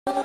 நம்ம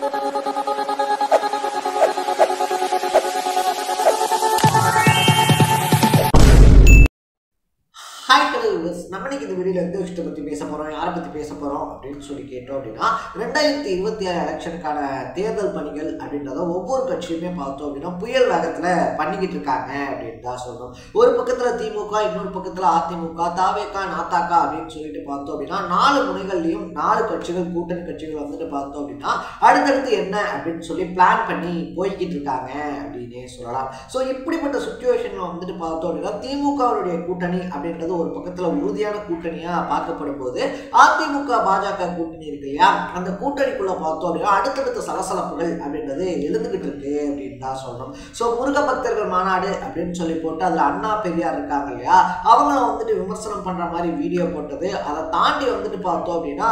இன்னைக்கு இந்த வீடியோல எந்த விஷயத்தை பத்தி பேச போறோம், யாரை பத்தி பேச போறோம் அப்படின்னு சொல்லி கேட்டோம் அப்படின்னா 2026 எலெக்ஷனுக்கான தேர்தல் பணிகள் அப்படின்றத ஒவ்வொரு கட்சியுமே பார்த்தோம் அப்படின்னா புயல் வேகத்துல பண்ணிக்கிட்டு இருக்காங்க அப்படின்னு தான் சொல்றோம். ஒரு பக்கத்துல திமுக, இன்னொரு பக்கத்துல அதிமுக, தாவேகா, நாத்தாக்க அப்படின்னு சொல்லிட்டு பார்த்தோம் அப்படின்னா 4 முனைகள்லயும் 4 கட்சிகள், கூட்டணி கட்சிகள் வந்துட்டு பார்த்தோம் அப்படின்னா அடுத்தடுத்து என்ன அப்படின்னு சொல்லி பிளான் பண்ணி போய்கிட்டு இருக்காங்க அப்படின்னே சொல்லலாம். ஸோ இப்படிப்பட்ட சுச்சுவேஷன்ல வந்துட்டு பார்த்தோம் அப்படின்னா திமுகவுடைய கூட்டணி அப்படின்றது ஒரு பக்கத்துல உறுதியான கூட்டணியா பார்க்கப்படும் போது அதிமுக பாஜக கூட்டணி இருக்கு இல்லையா, அந்த கூட்டணிக்குள்ள பார்த்தோம் அப்படின்னா அடுத்தடுத்த சலசலப்புகள் அப்படின்றது எழுந்துகிட்டு இருக்கு அப்படின்னு தான் சொல்லணும். ஸோ முருக பக்தர்கள் மாநாடு அப்படின்னு சொல்லி போட்டு அதுல அண்ணா பெரியார் இருக்காங்க இல்லையா, அவங்கள வந்துட்டு விமர்சனம் பண்ற மாதிரி வீடியோ போட்டது. அதை தாண்டி வந்துட்டு பார்த்தோம் அப்படின்னா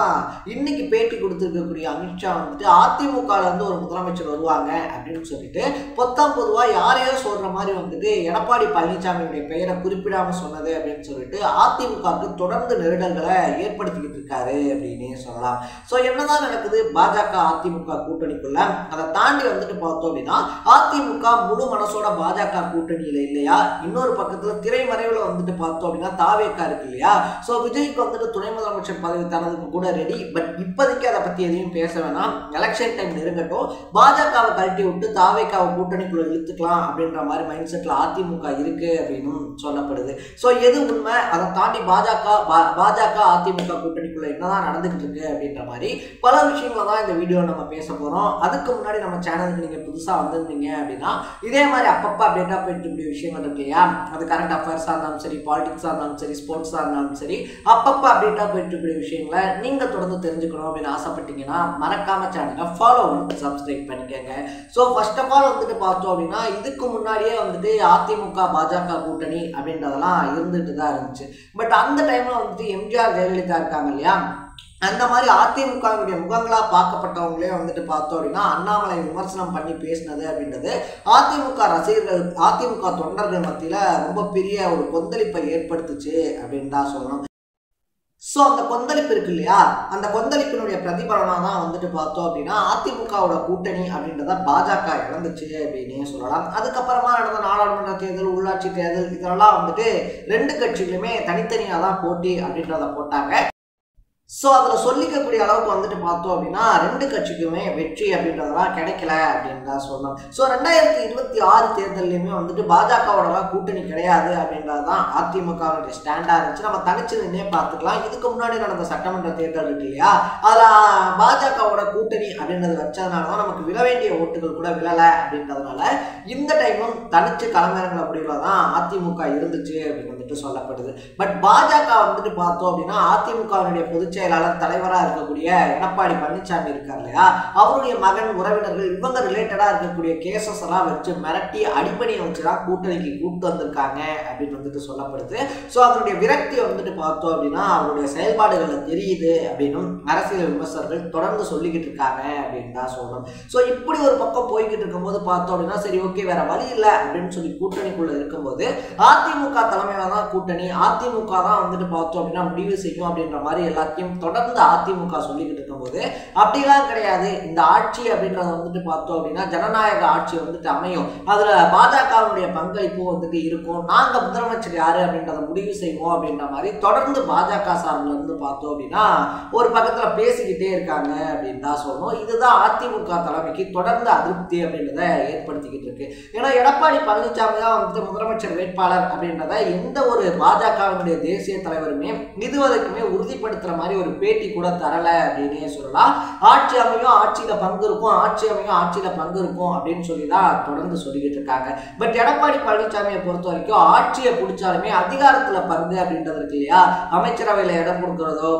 இன்னைக்கு பேட்டி கொடுத்துருக்கக்கூடிய அமித்ஷா வந்துட்டு அதிமுக இருந்து ஒரு முதலமைச்சர் வருவாங்க அப்படின்னு சொல்லிட்டு பொதுவா யாரையோ சொல்ற மாதிரி வந்துட்டு எடப்பாடி பழனிசாமியுடைய பெயரை குறிப்பிடாம சொன்னது அப்படின்னு சொல்லிட்டு அதிமுகவுக்கு தொடர்ந்து நெருடல்களை ஏற்படுத்திக்கிட்டு இருக்காரு அப்படின்னு சொல்லலாம். ஸோ என்னதான் நடக்குது பாஜக அதிமுக கூட்டணிக்குள்ள, அதை தாண்டி வந்துட்டு பார்த்தோம் அப்படின்னா அதிமுக முழு மனசோட பாஜக கூட்டணியில இல்லையா, இன்னொரு பக்கத்துல திரைமறைவுல வந்துட்டு பார்த்தோம் அப்படின்னா தாவேகா இருக்கு இல்லையா. ஸோ விஜய்க்கு வந்துட்டு துணை முதலமைச்சர் பதவி தரதுக்கு கூட ரெடி. பட் இப்போதைக்கு அதை பத்தி எதையும் பேச வேணாம், எலெக்ஷன் டைம் நெருங்கட்டும், பாஜகவை கழட்டி விட்டு தாவேகாவை கூட்டணிக்குள்ள இழுத்துக்கலாம் அப்படின்ற மாதிரி மைண்ட் செட்ல அதிமுக இருக்கு அப்படின்னு சொல்லப்படுது. ஸோ எது உண்மை, அதை தாண்டி பாஜக அதிமுக கூட்டணிக்குள்ள என்னதான் நடந்துகிட்டு இருக்கு அப்படின்ற மாதிரி பல விஷயங்களை தான் இந்த வீடியோ நம்ம பேச போறோம். அதுக்கு முன்னாடி நம்ம சேனலுக்கு நீங்க புதுசா வந்திருந்தீங்க அப்படின்னா இதே மாதிரி அப்பப்போ அப்டேட்டா போயிட்டு இருக்கக்கூடிய விஷயங்கள் இருக்கு இல்லையா, அது கரண்ட் அஃபேர்ஸா இருந்தாலும் சரி, பாலிடிக்ஸா இருந்தாலும் சரி, ஸ்போர்ட்ஸா இருந்தாலும் சரி, அப்பப்போ அப்டேட்டா போயிட்டு இருக்கக்கூடிய விஷயங்களை நீங்க தொடர்ந்து தெரிஞ்சுக்கணும் அப்படின்னு ஆசைப்பட்டீங்கன்னா மறக்காம சேனலை ஃபாலோ பண்ணி சப்ஸ்கிரைப் பண்ணிக்கங்க. ஸோ ஃபர்ஸ்ட் ஆஃப் ஆல் வந்துட்டு பார்த்தோம் அப்படின்னா இதுக்கு முன்னாடியே வந்துட்டு அதிமுக பாஜக கூட்டணி அப்படின்றதெல்லாம் இருந்துட்டு தான் இருந்துச்சு. பட் அந்த டைம்ல வந்துட்டு எம்ஜிஆர் ஜெயலலிதா இருக்காங்க இல்லையா, அந்த மாதிரி அதிமுகவுடைய முகங்களா பார்க்கப்பட்டவங்களே வந்துட்டு பார்த்தோம் அப்படின்னா அண்ணாமலை விமர்சனம் பண்ணி பேசினது அப்படின்றது அதிமுக ரசிகர்கள், அதிமுக தொண்டர்கள் மத்தியில ரொம்ப பெரிய ஒரு கொந்தளிப்பை ஏற்படுத்துச்சு அப்படின்னு தான் சொல்லணும். ஸோ அந்த கொந்தளிப்பு இருக்கு இல்லையா, அந்த கொந்தளிப்பினுடைய பிரதிபலனாக தான் வந்துட்டு பார்த்தோம் அப்படின்னா அதிமுகவோட கூட்டணி அப்படின்றத பாஜக இழந்துச்சு அப்படின்னே சொல்லலாம். அதுக்கப்புறமா நடந்த நாடாளுமன்ற தேர்தல், உள்ளாட்சி தேர்தல், இதெல்லாம் வந்துட்டு 2 கட்சிகளுமே தனித்தனியாக தான் போட்டி அப்படின்றத போட்டாங்க. ஸோ அதில் சொல்லிக்கக்கூடிய அளவுக்கு வந்துட்டு பார்த்தோம் அப்படின்னா 2 கட்சிக்குமே வெற்றி அப்படின்றதெல்லாம் கிடைக்கல அப்படின்னு தான் சொல்லணும். ஸோ 2026 தேர்தலையுமே வந்துட்டு பாஜகவோடலாம் கூட்டணி கிடையாது அப்படின்றது தான் அதிமுகவுடைய ஸ்டாண்டாக இருந்துச்சு. நம்ம தனிச்சு நின்னே பார்த்துக்கலாம். இதுக்கு முன்னாடி நடந்த சட்டமன்ற தேர்தல் இருக்கு இல்லையா, அதில் பாஜகவோட கூட்டணி அப்படின்றது வச்சதுனால தான் நமக்கு விழ வேண்டிய ஓட்டுகள் கூட விழலை அப்படின்றதுனால இந்த டைமும் தனிச்சு களமிறங்கின முடிவுல தான் அதிமுக இருந்துச்சு அப்படின்னு வந்துட்டு சொல்லப்படுது. பட் பாஜக வந்துட்டு பார்த்தோம் அப்படின்னா அதிமுகவுடைய பொதுச் செயலாளர் தலைவராக இருக்கக்கூடிய எடப்பாடி பழனிசாமி இருக்கார் இல்லையா, அவருடைய மகன், உறவினர்கள், இவங்க ரிலேட்டடா இருக்கக்கூடிய கேசஸ் எல்லாம் வச்சு மிரட்டி அடிப்படையை வச்சுதான் கூட்டணிக்கு கூப்பிட்டு வந்திருக்காங்க அப்படின்னு வந்துட்டு சொல்லப்படுது. ஸோ அதனுடைய விரக்தியை வந்துட்டு பார்த்தோம் அப்படின்னா அவருடைய செயல்பாடுகள்ல தெரியுது அப்படின்னு அரசியல் விமர்சகர்கள் தொடர்ந்து சொல்லிக்கிட்டு இருக்காங்க அப்படின்னு தான் சொல்லணும். ஸோ இப்படி ஒரு பக்கம் போய்கிட்டு இருக்கும்போது பார்த்தோம் அப்படின்னா சரி ஓகே வேற வழி இல்லை அப்படின்னு சொல்லி கூட்டணிக்குள்ள இருக்கும்போது அதிமுக தலைமையில தான் கூட்டணி, அதிமுக தான் வந்துட்டு பார்த்தோம் அப்படின்னா முடிவு செய்யும் அப்படின்ற மாதிரி எல்லாத்தையும் தொடர்ந்து அதிமுக சொல்லிக்கிட்டு இருக்கும்போது அப்படிலாம் கிடையாது, இந்த ஆட்சி அப்படின்றத வந்துட்டு பார்த்தோம் அப்படின்னா ஜனநாயக ஆட்சி வந்துட்டு அமையும், அதுல பாஜகவுடைய பங்களிப்பு வந்துட்டு இருக்கும், நாங்க முதலமைச்சர் யாரு அப்படின்றத முடிவு செய்வோம் அப்படின்ற மாதிரி தொடர்ந்து பாஜக சார்பில் இருந்து பார்த்தோம் அப்படின்னா ஒரு பக்கத்துல பேசிக்கிட்டே இருக்காங்க அப்படின்னு தான் சொல்லணும். இதுதான் அதிமுக தலைமைக்கு தொடர்ந்து அதிருப்தி அப்படின்றத ஏற்படுத்திக்கிட்டு இருக்கு. ஏன்னா எடப்பாடி பழனிசாமி தான் வந்துட்டு முதலமைச்சர் வேட்பாளர் அப்படின்றத எந்த ஒரு பாஜகவினுடைய தேசிய தலைவருமே இதுவரைக்குமே உறுதிப்படுத்துற மாதிரி ஒரு பேட்டி கூட தரல அப்படின்னே சொல்லலாம். ஆட்சி அமையும், ஆட்சியில பங்கு இருக்கும், ஆட்சி அமையும், ஆட்சியில பங்கு இருக்கும் அப்படின்னு சொல்லி தான் தொடர்ந்து சொல்லிக்கிட்டு இருக்காங்க. பட் எடப்பாடி பழனிசாமியை பொறுத்த வரைக்கும் ஆட்சியை பிடிச்சாலுமே அதிகாரத்துல பங்கு அப்படின்றது இருக்கு இல்லையா, அமைச்சரவையில இடம் கொடுக்கறதோ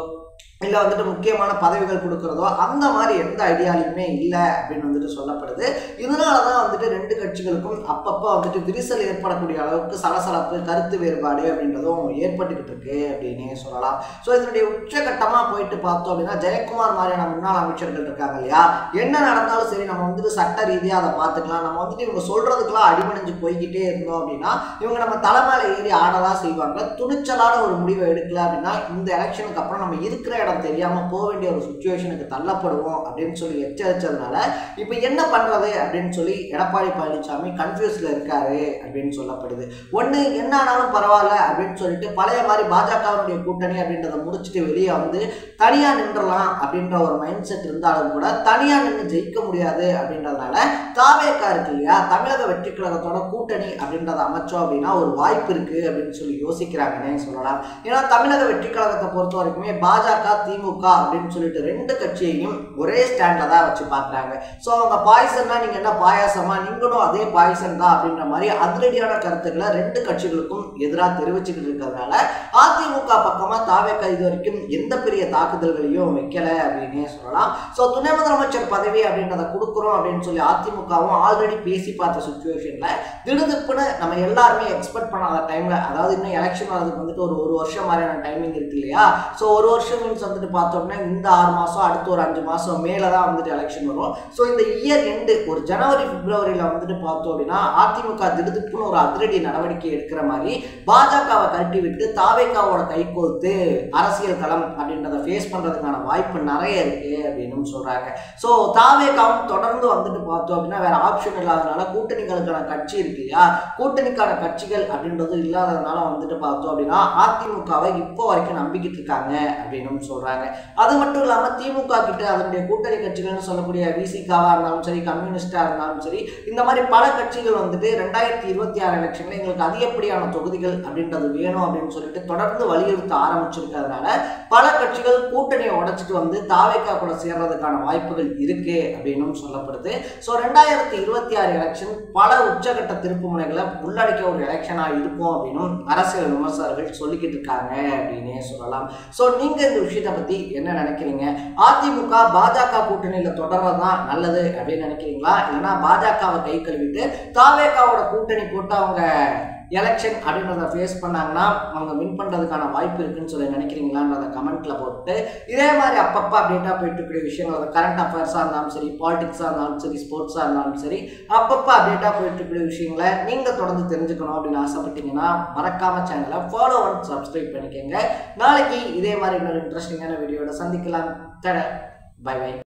இல்லை வந்துட்டு முக்கியமான பதவிகள் கொடுக்கறதோ அந்த மாதிரி எந்த ஐடியாலையுமே இல்லை அப்படின்னு வந்துட்டு சொல்லப்படுது. இதனால தான் வந்துட்டு 2 கட்சிகளுக்கும் அப்பப்போ வந்துட்டு விரிசல் ஏற்படக்கூடிய அளவுக்கு சலசலப்பு, கருத்து வேறுபாடு அப்படின்றதும் ஏற்பட்டுக்கிட்டு இருக்கு அப்படின்னே சொல்லலாம். ஸோ இதனுடைய உச்சகட்டமாக போயிட்டு பார்த்தோம் அப்படின்னா ஜெயக்குமார் மாதிரியான முன்னாள் அமைச்சர்கள் இருக்காங்க இல்லையா, என்ன நடந்தாலும் சரி நம்ம வந்துட்டு சட்ட ரீதியாக அதை பார்த்துக்கலாம், நம்ம வந்துட்டு இவங்க சொல்றதுக்கெல்லாம் அடிமணிஞ்சு போய்கிட்டே இருந்தோம் அப்படின்னா இவங்க நம்ம தலைமையில ஏறி ஆடதான் செய்வாங்க, துணிச்சலான ஒரு முடிவை எடுக்கல அப்படின்னா இந்த எலெக்ஷனுக்கு அப்புறம் நம்ம இருக்கிற இடம் தெரியாம போக வேண்டிய ஒரு சுச்சுவேஷனுக்கு தள்ளப்படுவோம் அப்படின்னு சொல்லி எச்சரிச்சதுனால இப்போ என்ன பண்றது அப்படின்னு சொல்லி எடப்பாடி பழனிசாமி கன்ஃபியூஸ்ல இருக்காரு அப்படின்னு சொல்லப்படுது. ஒண்ணு என்ன ஆனாலும் பரவாயில்ல அப்படின்னு சொல்லிட்டு பழைய மாதிரி பாஜகவுடைய கூட்டணி அப்படின்றத முடிச்சுட்டு வெளியே வந்து தனியா நின்றலாம் அப்படின்ற ஒரு மைண்ட் செட் இருந்தாலும் கூட தனியா நின்று ஜெயிக்க முடியாது அப்படின்றதுனால தாவேகா இருக்கு இல்லையா, தமிழக வெற்றி கழகத்தோட கூட்டணி அப்படின்றத அமைச்சோம் அப்படின்னா ஒரு வாய்ப்பு இருக்கு அப்படின்னு சொல்லி யோசிக்கிறாங்கன்னே சொல்லலாம். ஏன்னா தமிழக வெற்றி கழகத்தை பொறுத்த வரைக்குமே பாஜக திமுக அப்படின்னு சொல்லிட்டு ரெண்டு கட்சியையும் ஒரே ஸ்டாண்ட்ல தான் வச்சு பாக்குறாங்க. ஸோ அவங்க பாய்சன்னா நீங்க என்ன பாயாசமா, நீங்களும் அதே பாய்சன் தான் அப்படின்ற மாதிரி அதிரடியான கருத்துக்களை ரெண்டு கட்சிகளுக்கும் எதிராக தெரிவிச்சுக்கிட்டு இருக்கிறதுனால அதிமுக பக்கமா தாவேகா இது வரைக்கும் எந்த பெரிய தாக்குதல்களையும் வைக்கல அப்படின்னே சொல்லலாம். ஸோ துணை முதலமைச்சர் பதவி அப்படின்றத கொடுக்குறோம் அப்படின்னு சொல்லி அதிமுகவும் ஆல்ரெடி பேசி பார்த்த சுச்சுவேஷன்ல திடுதிப்புன்னு நம்ம எல்லாருமே எக்ஸ்பெக்ட் பண்ணாத டைம்ல, அதாவது இன்னும் எலெக்ஷன் வரதுக்கு வந்துட்டு ஒரு வருஷம் மாதிரியான டைமிங் இருக்கு இல்லையா. ஸோ ஒரு வருஷம் மீன்ஸ் வந்துட்டு பார்த்தோம்னா இந்த 6 மாசம் அடுத்து ஒரு 5 மாசம் மேலதான் வந்துட்டு எலெக்ஷன் வரும். ஸோ இந்த இயர் எண்டு ஒரு ஜனவரி பிப்ரவரியில வந்துட்டு பார்த்தோம் அப்படின்னா அதிமுக திடுதிப்புன்னு ஒரு அதிரடி நடவடிக்கை எடுக்கிற மாதிரி பாஜகவை கழட்டி விட்டு தாவேகாவோட கை கோர்த்து அரசியல் களம் அப்படின்றத ஃபேஸ் பண்றதுக்கான வாய்ப்பு நிறைய இருக்கு அப்படின்னு சொல்றாங்க. ஸோ தாவேகாவும் தொடர்ந்து வந்துட்டு பார்த்தோம் அப்படின்னா வேற ஆப்ஷன் இல்லாதனால கூட்டணிகளுக்கான கட்சி இருக்கு இல்லையா, கூட்டணிக்கான கட்சிகள் அப்படின்றது இல்லாததுனால வந்துட்டு பார்த்தோம் அப்படின்னா அதிமுகவை இப்போ வரைக்கும் நம்பிக்கிட்டு இருக்காங்க அப்படின்னு சொல்றாங்க. அது மட்டும் இல்லாம திமுக கிட்ட அதனுடைய கூட்டணி கட்சிகள்னு சொல்லக்கூடிய விசிகாவா இருந்தாலும் சரி, கம்யூனிஸ்டா இருந்தாலும் சரி, இந்த மாதிரி பல கட்சிகள் வந்துட்டு 2026 எலெக்ஷன்ல எங்களுக்கு அதிகப்படியான தொகுதிகள் அப்படின்றது வேணும் அப்படின்னு சொல்லிட்டு தொடர்ந்து வலியுறுத்த ஆரம்பிச்சிருக்கிறதுனால பல கட்சிகள் கூட்டணியை உடைச்சிட்டு வந்து தாவேகா கூட சேர்றதுக்கான வாய்ப்புகள் இருக்கு அப்படின்னு சொல்லப்படுது. ஸோ 2026 எலெக்ஷன் பல உச்சகட்ட திருப்பு முனைகளை உள்ளடக்கிய ஒரு எலெக்ஷனா இருக்கும் அப்படின்னு அரசியல் விமர்சகர்கள் சொல்லிக்கிட்டு இருக்காங்க அப்படின்னே சொல்லலாம். ஸோ நீங்க இந்த விஷயத்தை பத்தி என்ன நினைக்கிறீங்க? அதிமுக பாஜக கூட்டணியில தொடர்றதுதான் நல்லது அப்படின்னு நினைக்கிறீங்களா, இல்லைன்னா பாஜகவை கை கழுவிட்டு தாவேகாவோட கூட்டணி போட்டு அவங்க எலெக்ஷன் அப்படின்றத ஃபேஸ் பண்ணாங்கன்னா அவங்க வின் பண்ணுறதுக்கான வாய்ப்பு இருக்குன்னு சொல்லி நினைக்கிறீங்களான்றத கமெண்ட்ல போட்டு இதே மாதிரி அப்பப்போ அப்டேட்டாக போயிட்டு இருக்கிற விஷயங்கள் கரண்ட் அஃபேர்ஸாக இருந்தாலும் சரி, பாலிடிக்ஸாக இருந்தாலும் சரி, ஸ்போர்ட்ஸாக இருந்தாலும் சரி, அப்பப்போ அப்டேட்டாக போயிட்டு இருக்கிற விஷயங்களை நீங்கள் தொடர்ந்து தெரிஞ்சுக்கணும் அப்படின்னு ஆசைப்பட்டீங்கன்னா மறக்காம சேனலை ஃபாலோ அண்ட் சப்ஸ்கிரைப் பண்ணிக்கோங்க. நாளைக்கு இதே மாதிரி இன்னொரு இன்ட்ரெஸ்டிங்கான வீடியோட சந்திக்கலாம். Bye by.